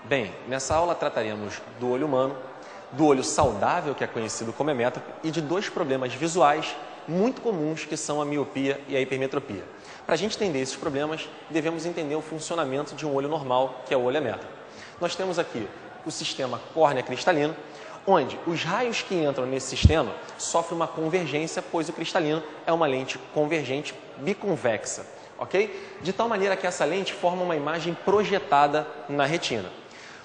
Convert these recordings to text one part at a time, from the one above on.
Bem, nessa aula trataremos do olho humano, do olho saudável, que é conhecido como hemétrope, e de dois problemas visuais muito comuns, que são a miopia e a hipermetropia. Para a gente entender esses problemas, devemos entender o funcionamento de um olho normal, que é o olho hemétrope. Nós temos aqui o sistema córnea cristalino, onde os raios que entram nesse sistema sofrem uma convergência, pois o cristalino é uma lente convergente biconvexa, ok? De tal maneira que essa lente forma uma imagem projetada na retina.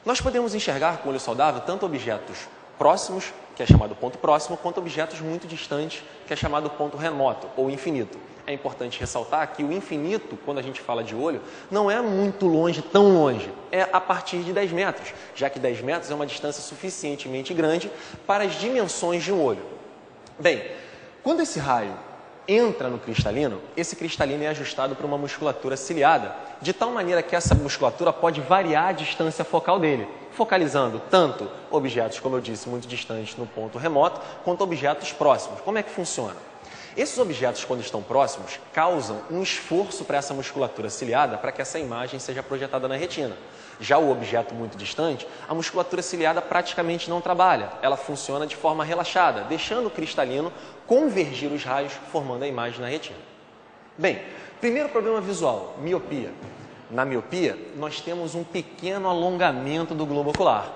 Nós podemos enxergar com o olho saudável tanto objetos próximos, que é chamado ponto próximo, quanto objetos muito distantes, que é chamado ponto remoto ou infinito. É importante ressaltar que o infinito, quando a gente fala de olho, não é muito longe, tão longe, é a partir de 10 metros, já que 10 metros é uma distância suficientemente grande para as dimensões de um olho. Bem, quando esse raio entra no cristalino, esse cristalino é ajustado para uma musculatura ciliada, de tal maneira que essa musculatura pode variar a distância focal dele, focalizando tanto objetos, como eu disse, muito distantes no ponto remoto, quanto objetos próximos. Como é que funciona? Esses objetos, quando estão próximos, causam um esforço para essa musculatura ciliada para que essa imagem seja projetada na retina. Já o objeto muito distante, a musculatura ciliada praticamente não trabalha. Ela funciona de forma relaxada, deixando o cristalino convergir os raios, formando a imagem na retina. Bem, primeiro problema visual, miopia. Na miopia, nós temos um pequeno alongamento do globo ocular.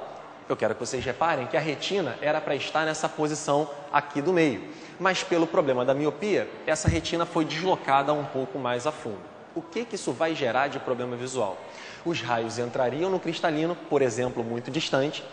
Eu quero que vocês reparem que a retina era para estar nessa posição aqui do meio. Mas pelo problema da miopia, essa retina foi deslocada um pouco mais a fundo. O que isso vai gerar de problema visual? Os raios entrariam no cristalino, por exemplo, muito distante.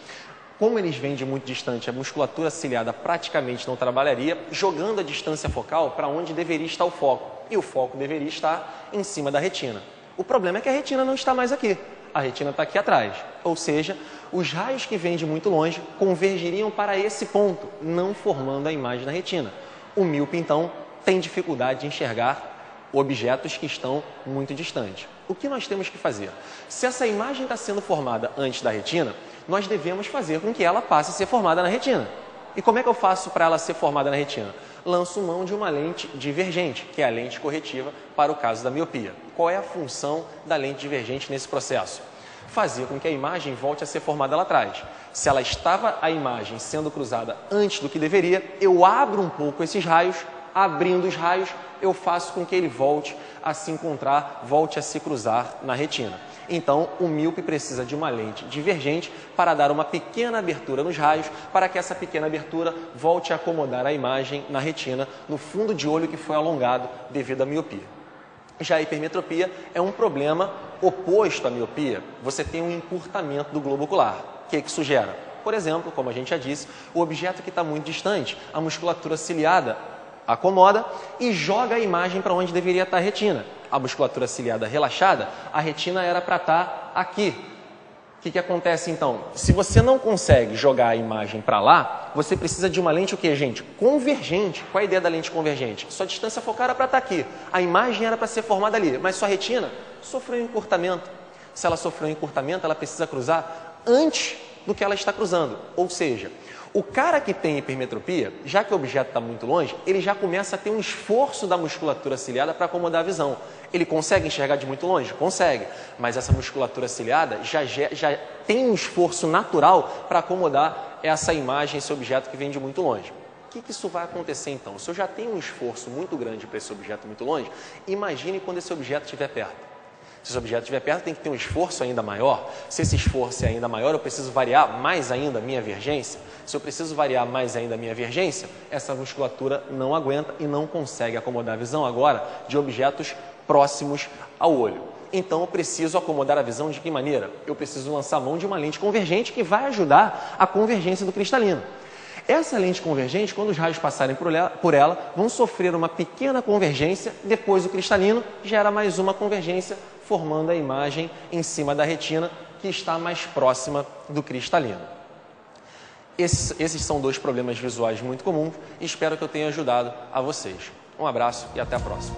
Como eles vêm de muito distante, a musculatura ciliada praticamente não trabalharia, jogando a distância focal para onde deveria estar o foco. E o foco deveria estar em cima da retina. O problema é que a retina não está mais aqui. A retina está aqui atrás. Ou seja, os raios que vêm de muito longe convergiriam para esse ponto, não formando a imagem na retina. O míope, então, tem dificuldade de enxergar objetos que estão muito distantes. O que nós temos que fazer? Se essa imagem está sendo formada antes da retina, nós devemos fazer com que ela passe a ser formada na retina. E como é que eu faço para ela ser formada na retina? Lanço mão de uma lente divergente, que é a lente corretiva para o caso da miopia. Qual é a função da lente divergente nesse processo? Fazer com que a imagem volte a ser formada lá atrás. Se ela estava a imagem sendo cruzada antes do que deveria, eu abro um pouco esses raios, abrindo os raios, eu faço com que ele volte a se encontrar, volte a se cruzar na retina. Então, o míope precisa de uma lente divergente para dar uma pequena abertura nos raios, para que essa pequena abertura volte a acomodar a imagem na retina, no fundo de olho que foi alongado devido à miopia. Já a hipermetropia é um problema oposto à miopia. Você tem um encurtamento do globo ocular. O que isso gera? Por exemplo, como a gente já disse, o objeto que está muito distante, a musculatura ciliada acomoda e joga a imagem para onde deveria estar a retina. A musculatura ciliada relaxada, a retina era para estar aqui. O que acontece então? Se você não consegue jogar a imagem para lá, você precisa de uma lente o quê, gente? Convergente. Qual é a ideia da lente convergente? Sua distância focal era para estar aqui. A imagem era para ser formada ali, mas sua retina sofreu um encurtamento. Se ela sofreu um encurtamento, ela precisa cruzar antes do que ela está cruzando. Ou seja, o cara que tem hipermetropia, já que o objeto está muito longe, ele já começa a ter um esforço da musculatura ciliada para acomodar a visão. Ele consegue enxergar de muito longe? Consegue. Mas essa musculatura ciliada já tem um esforço natural para acomodar essa imagem, esse objeto que vem de muito longe. O que isso vai acontecer então? Se eu já tenho um esforço muito grande para esse objeto muito longe, imagine quando esse objeto estiver perto. Se esse objeto estiver perto, tem que ter um esforço ainda maior. Se esse esforço é ainda maior, eu preciso variar mais ainda a minha vergência. Se eu preciso variar mais ainda a minha vergência, essa musculatura não aguenta e não consegue acomodar a visão agora de objetos próximos ao olho. Então, eu preciso acomodar a visão de que maneira? Eu preciso lançar mão de uma lente convergente que vai ajudar a convergência do cristalino. Essa lente convergente, quando os raios passarem por ela, vão sofrer uma pequena convergência, depois o cristalino gera mais uma convergência, formando a imagem em cima da retina, que está mais próxima do cristalino. Esses são dois problemas visuais muito comuns e espero que eu tenha ajudado a vocês. Um abraço e até a próxima.